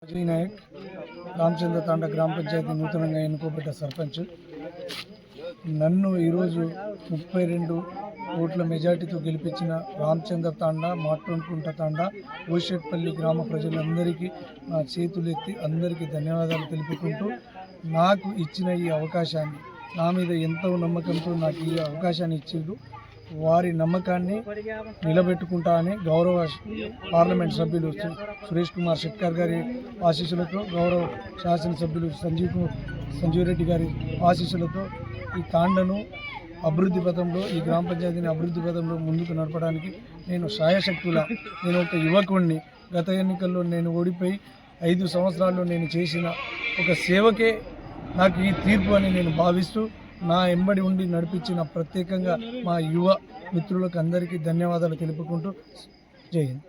G Naik Ramachandra Thanda గ్రామ పంచాయతీ నూతనంగా ఎన్నుకోబడ్డ సర్పంచ్. నన్ను ఈరోజు 32 ఓట్ల మెజార్టీతో గెలిపించిన రామచంద్ర తాండా, మాట్రోన్కుంట తాండా, ఓషెట్పల్లి గ్రామ ప్రజలందరికీ నా చేతులెత్తి అందరికీ ధన్యవాదాలు తెలుపుకుంటూ, నాకు ఇచ్చిన ఈ అవకాశాన్ని, నా మీద ఎంతో నమ్మకంతో నాకు ఈ అవకాశాన్ని ఇచ్చిండు. వారి నమ్మకాన్ని నిలబెట్టుకుంటా అని గౌరవ పార్లమెంట్ సభ్యులు సురేష్ కుమార్ షెట్కర్ గారి ఆశీస్సులతో, గౌరవ శాసనసభ్యులు సంజీవ్ రెడ్డి గారి ఆశీస్సులతో ఈ తాండను అభివృద్ధి పథంలో, ఈ గ్రామ పంచాయతీని అభివృద్ధి పథంలో ముందుకు నడపడానికి నేను సాయశక్తుల, నేను ఒక యువకుడిని. గత ఎన్నికల్లో నేను ఓడిపోయి 5 సంవత్సరాల్లో నేను చేసిన ఒక సేవకే నాకు ఈ తీర్పు అని నేను భావిస్తూ, నా ఎంబడి ఉండి నడిపించిన ప్రత్యేకంగా మా యువ మిత్రులకు అందరికీ ధన్యవాదాలు తెలుపుకుంటూ జై హింద్.